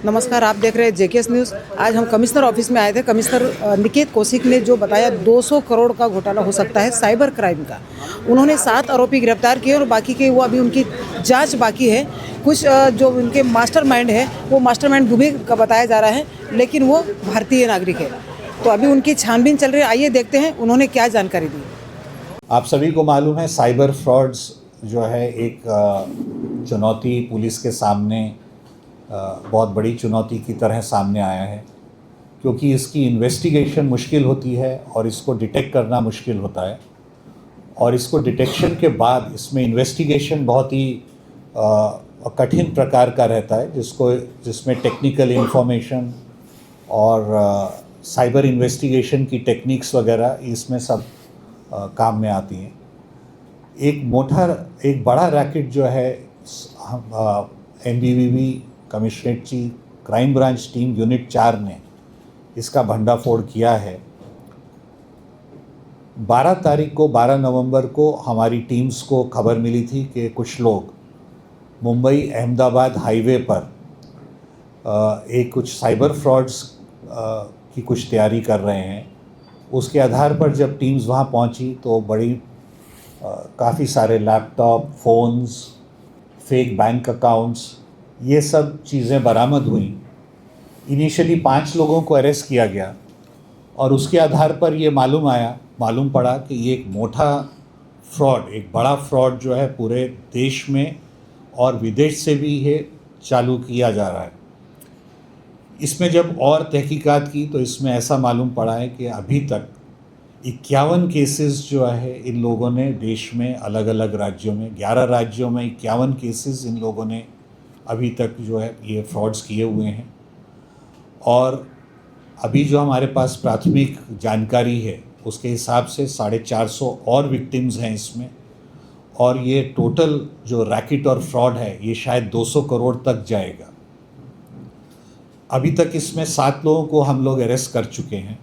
नमस्कार, आप देख रहे हैं जेकेएस न्यूज़। आज हम कमिश्नर ऑफिस में आए थे। कमिश्नर निकेत कौशिक ने जो बताया 200 करोड़ का घोटाला हो सकता है साइबर क्राइम का। उन्होंने 7 आरोपी गिरफ्तार किए और बाकी के वो अभी उनकी जांच बाकी है। कुछ जो उनके मास्टरमाइंड है वो मास्टरमाइंड दुबई का बताया जा रहा है, लेकिन वो भारतीय नागरिक है। तो अभी उनकी छानबीन चल रही है। आइए देखते हैं उन्होंने क्या जानकारी दी। आप सभी को मालूम है साइबर फ्रॉड्स जो है एक चुनौती पुलिस के सामने बहुत बड़ी चुनौती की तरह सामने आया है, क्योंकि इसकी इन्वेस्टिगेशन मुश्किल होती है और इसको डिटेक्ट करना मुश्किल होता है। और इसको डिटेक्शन के बाद इसमें इन्वेस्टिगेशन बहुत ही कठिन प्रकार का रहता है, जिसमें टेक्निकल इंफॉर्मेशन और साइबर इन्वेस्टिगेशन की टेक्निक्स वगैरह इसमें सब काम में आती हैं। एक बड़ा रैकेट जो है NBBB कमिश्नरेट की क्राइम ब्रांच टीम यूनिट 4 ने इसका भंडाफोड़ किया है। 12 नवंबर को हमारी टीम्स को खबर मिली थी कि कुछ लोग मुंबई अहमदाबाद हाईवे पर कुछ साइबर फ्रॉड्स की कुछ तैयारी कर रहे हैं। उसके आधार पर जब टीम्स वहाँ पहुँची तो काफ़ी सारे laptop, phones, fake bank accounts, ये सब चीज़ें बरामद हुई। इनिशियली 5 लोगों को अरेस्ट किया गया और उसके आधार पर ये मालूम पड़ा कि ये एक बड़ा फ्रॉड जो है पूरे देश में और विदेश से भी ये चालू किया जा रहा है। इसमें जब और तहकीकात की तो इसमें ऐसा मालूम पड़ा है कि अभी तक 51 केसेस जो है इन लोगों ने देश में अलग अलग राज्यों में 11 राज्यों में 51 केसेस इन लोगों ने अभी तक जो है ये फ्रॉड्स किए हुए हैं। और अभी जो हमारे पास प्राथमिक जानकारी है उसके हिसाब से 450 और विक्टिम्स हैं इसमें, और ये टोटल जो रैकेट और फ्रॉड है ये शायद 200 करोड़ तक जाएगा। अभी तक इसमें 7 लोगों को हम लोग अरेस्ट कर चुके हैं।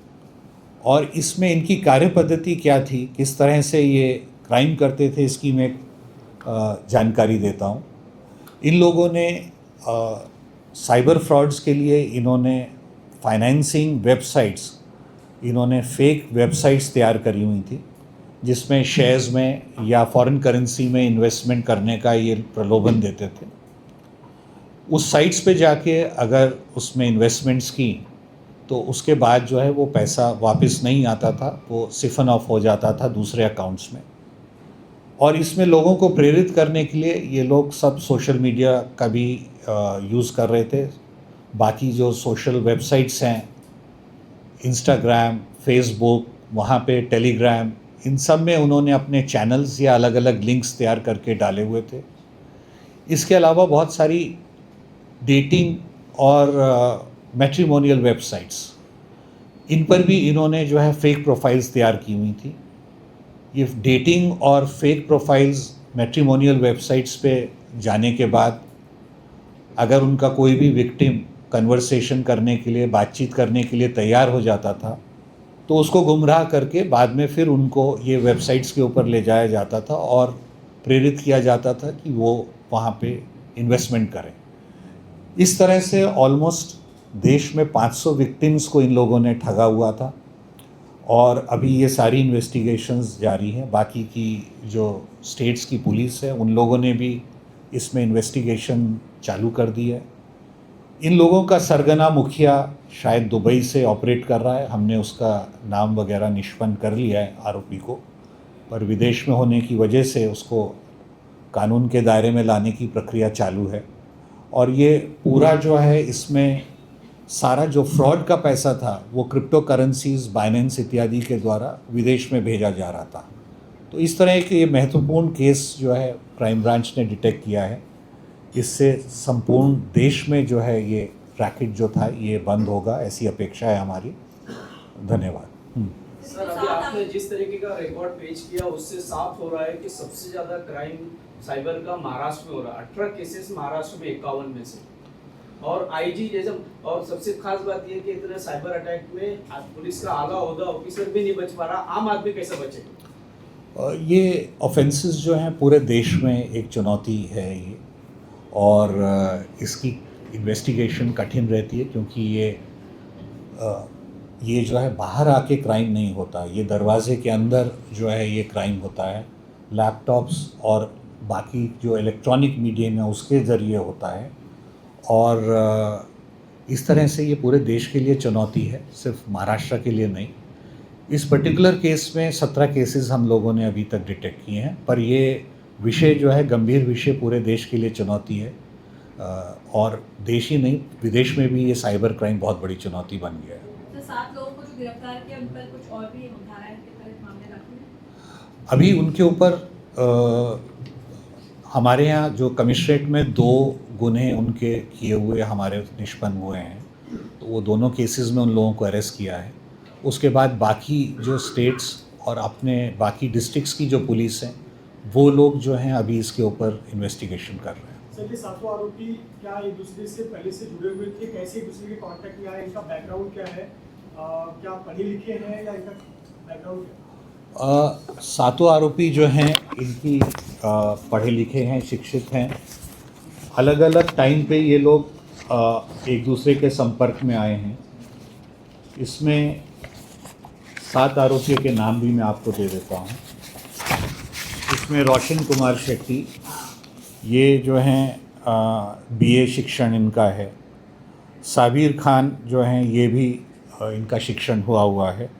और इसमें इनकी कार्यपद्धति क्या थी, किस तरह से ये क्राइम करते थे, इसकी मैं जानकारी देता हूँ। इन लोगों ने साइबर फ्रॉड्स के लिए इन्होंने फाइनेंसिंग वेबसाइट्स, इन्होंने फेक वेबसाइट्स तैयार करी हुई थी, जिसमें शेयर्स में या फॉरेन करेंसी में इन्वेस्टमेंट करने का ये प्रलोभन देते थे। उस साइट्स पे जाके अगर उसमें इन्वेस्टमेंट्स की तो उसके बाद जो है वो पैसा वापस नहीं आता था, वो सिफन ऑफ हो जाता था दूसरे अकाउंट्स में। और इसमें लोगों को प्रेरित करने के लिए ये लोग सब सोशल मीडिया का भी यूज़ कर रहे थे। बाकी जो सोशल वेबसाइट्स हैं, इंस्टाग्राम, फेसबुक, वहाँ पे टेलीग्राम, इन सब में उन्होंने अपने चैनल्स या अलग अलग लिंक्स तैयार करके डाले हुए थे। इसके अलावा बहुत सारी डेटिंग और मैट्रिमोनियल वेबसाइट्स, इन पर भी इन्होंने जो है फेक प्रोफाइल्स तैयार की हुई थी। ये डेटिंग और फेक प्रोफाइल्स मैट्रिमोनियल वेबसाइट्स पे जाने के बाद अगर उनका कोई भी विक्टिम कन्वर्सेशन करने के लिए, बातचीत करने के लिए तैयार हो जाता था तो उसको गुमराह करके बाद में फिर उनको ये वेबसाइट्स के ऊपर ले जाया जाता था और प्रेरित किया जाता था कि वो वहाँ पे इन्वेस्टमेंट करें। इस तरह से ऑलमोस्ट देश में 500 विक्टिम्स को इन लोगों ने ठगा हुआ था और अभी ये सारी इन्वेस्टिगेशंस जारी हैं। बाकी की जो स्टेट्स की पुलिस है उन लोगों ने भी इसमें इन्वेस्टिगेशन चालू कर दी है। इन लोगों का सरगना मुखिया शायद दुबई से ऑपरेट कर रहा है। हमने उसका नाम वगैरह निष्पन्न कर लिया है आरोपी को, पर विदेश में होने की वजह से उसको कानून के दायरे में लाने की प्रक्रिया चालू है। और ये पूरा जो है इसमें सारा जो फ्रॉड का पैसा था वो क्रिप्टो करेंसीज, बाइनेंस इत्यादि के द्वारा विदेश में भेजा जा रहा था। तो इस तरह के ये महत्वपूर्ण केस जो है क्राइम ब्रांच ने डिटेक्ट किया है। इससे संपूर्ण देश में जो है ये रैकेट जो था ये बंद होगा, ऐसी अपेक्षा है हमारी। धन्यवाद। सर, अभी आपने जिस तरीके का रिकॉर्ड पेश किया उससे साफ हो रहा है कि सबसे ज़्यादा क्राइम साइबर का महाराष्ट्र में हो रहा है। 18 केसेस महाराष्ट्र में 51 में से। और आईजी जैसे, और सबसे खास बात यह कि इतने साइबर अटैक में पुलिस का आला ओहदा ऑफिसर भी नहीं बच पा रहा, आम आदमी कैसे बचेगा? ये ऑफेंसेस जो हैं पूरे देश में एक चुनौती है ये, और इसकी इन्वेस्टिगेशन कठिन रहती है, क्योंकि ये जो है बाहर आके क्राइम नहीं होता, ये दरवाजे के अंदर जो है ये क्राइम होता है। लैपटॉप्स और बाकी जो इलेक्ट्रॉनिक मीडियम है उसके ज़रिए होता है, और इस तरह से ये पूरे देश के लिए चुनौती है, सिर्फ महाराष्ट्र के लिए नहीं। इस पर्टिकुलर केस में 17 केसेस हम लोगों ने अभी तक डिटेक्ट किए हैं, पर ये विषय जो है गंभीर विषय पूरे देश के लिए चुनौती है, और देश ही नहीं विदेश में भी ये साइबर क्राइम बहुत बड़ी चुनौती बन गया है। तो 7 लोगों को जो गिरफ्तार किया उन पर कुछ और भी धाराएं के तहत मामले दाखिल हैं? अभी उनके ऊपर हमारे यहाँ जो कमिश्नरेट में 2 गुने उनके किए हुए हमारे निष्पन्न हुए हैं, तो वो दोनों केसेस में उन लोगों को अरेस्ट किया है। उसके बाद बाकी जो स्टेट्स और अपने बाकी डिस्ट्रिक्ट्स की जो पुलिस हैं वो लोग जो हैं अभी इसके ऊपर इन्वेस्टिगेशन कर रहे हैं। सर, ये 7 आरोपी क्या एक दूसरे से पहले से जुड़े हुए थे? कैसे एक दूसरे के कांटेक्ट में आए? इनका बैकग्राउंड क्या है? क्या पढ़े लिखे हैं या इनका बैकग्राउंड क्या है? 7 आरोपी जो हैं इनकी पढ़े लिखे हैं, शिक्षित हैं। अलग अलग टाइम पे ये लोग एक दूसरे के संपर्क में आए हैं। इसमें 7 आरोपियों के नाम भी मैं आपको दे देता हूँ। इसमें रोशन कुमार शेट्टी, ये जो हैं BA शिक्षण इनका है। साबिर खान जो हैं ये भी इनका शिक्षण हुआ है।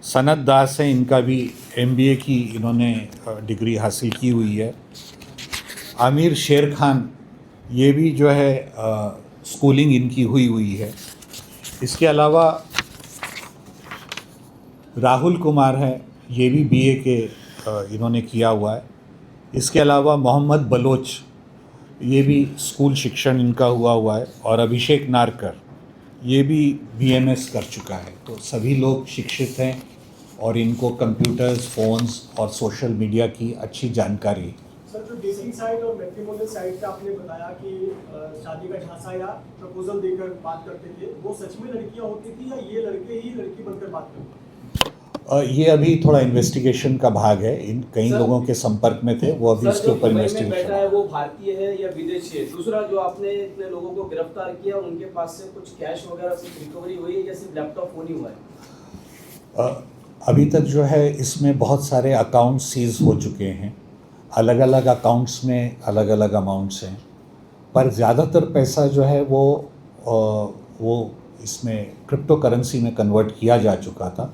सनत दास हैं, इनका भी MBA की इन्होंने डिग्री हासिल की हुई है। आमिर शेर खान, ये भी जो है स्कूलिंग इनकी हुई है। इसके अलावा राहुल कुमार है, ये भी BA के इन्होंने किया हुआ है। इसके अलावा मोहम्मद बलोच, ये भी स्कूल शिक्षण इनका हुआ है। और अभिषेक नारकर, ये भी BMS कर चुका है। तो सभी लोग शिक्षित हैं और इनको कंप्यूटर्स, फ़ोन्स और सोशल मीडिया की अच्छी जानकारी। सर, जो डेटिंग साइट और मैट्रिमोनियल साइट पे आपने बताया कि शादी का झांसा या प्रपोजल देकर बात करते थे, वो सच में लड़कियां होती थी या ये लड़के ही लड़की बनकर बात करते थे? ये अभी थोड़ा इन्वेस्टिगेशन का भाग है। इन कई लोगों के संपर्क में थे, वो अभी इसके ऊपर बैठा है इन्वेस्टिगेशन। वो भारतीय है या विदेशी है? दूसरा, जो आपने इतने लोगों को गिरफ्तार किया उनके पास से कुछ कैश वगैरह से रिकवरी हुई है या सिर्फ लैपटॉप फोन ही हुआ है? अभी तक जो है इसमें बहुत सारे अकाउंट सीज हो चुके हैं। अलग अलग अकाउंट्स में अलग अलग अमाउंट्स हैं, पर ज़्यादातर पैसा जो है वो इसमें क्रिप्टो करेंसी में कन्वर्ट किया जा चुका था।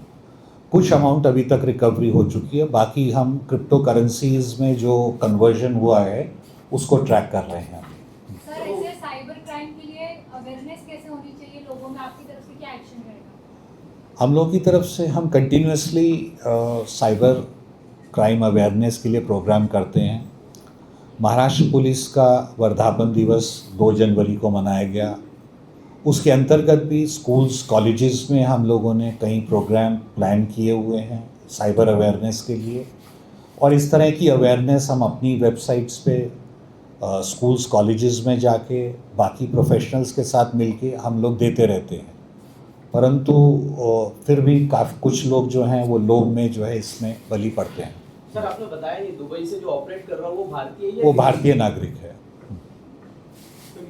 कुछ अमाउंट अभी तक रिकवरी हो चुकी है, बाकी हम क्रिप्टो करेंसीज में जो कन्वर्जन हुआ है उसको ट्रैक कर रहे हैं। सर, ऐसे साइबर क्राइम के लिए अवेयरनेस कैसे होनी चाहिए लोगों में? आपकी तरफ से क्या एक्शन रहेगा? हम लोगों की तरफ से हम कंटिन्यूसली साइबर क्राइम अवेयरनेस के लिए प्रोग्राम करते हैं। महाराष्ट्र पुलिस का वर्धापन दिवस 2 जनवरी को मनाया गया। उसके अंतर्गत भी स्कूल्स, कॉलेजेस में हम लोगों ने कई प्रोग्राम प्लान किए हुए हैं साइबर अवेयरनेस के लिए। और इस तरह की अवेयरनेस हम अपनी वेबसाइट्स पे स्कूल्स, कॉलेजेस में जाके बाकी प्रोफेशनल्स के साथ मिलके हम लोग देते रहते हैं। परंतु फिर भी काफ़ी कुछ लोग जो हैं वो लोभ में जो है इसमें बलि पड़ते हैं। सर, आपने बताया नहीं, दुबई से जो ऑपरेट कर रहा है वो भारतीय है? वो भारतीय नागरिक है।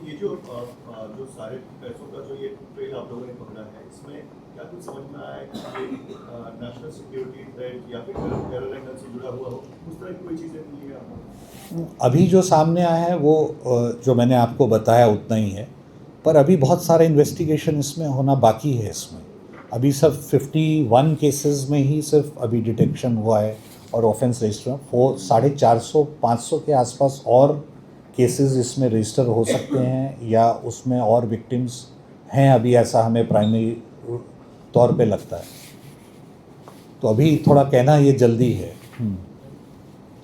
ये जो सारे पैसों का जो ये ट्रेल आप लोगों ने पकड़ा है, इसमें क्या कुछ समझ में आया है कि ये नेशनल सिक्योरिटी थ्रेट या फिर टेरर एंगल से जुड़ा हुआ हो, उस तरह की कोई चीज़ें मिली है आपको? अभी जो सामने आया है वो जो मैंने आपको बताया उतना ही है, पर अभी बहुत सारा इन्वेस्टिगेशन इसमें होना बाकी है। इसमें अभी सिर्फ 51 केसेस में ही सिर्फ अभी डिटेक्शन हुआ है और ऑफेंस रजिस्टर 450-500 के आसपास और केसेस इसमें रजिस्टर हो सकते हैं या उसमें और विक्टिम्स हैं अभी, ऐसा हमें प्राइमरी तौर पे लगता है। तो अभी थोड़ा कहना ये जल्दी है।